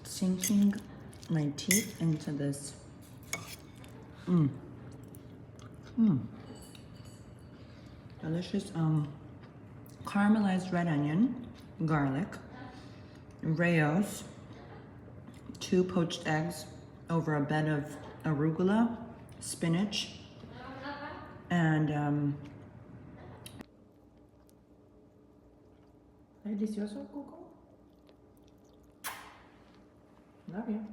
Sinking my teeth into this. Delicious caramelized red onion, garlic, Rayo's, 2 poached eggs over a bed of arugula, spinach, and ¿Es delicioso, Coco? Love you.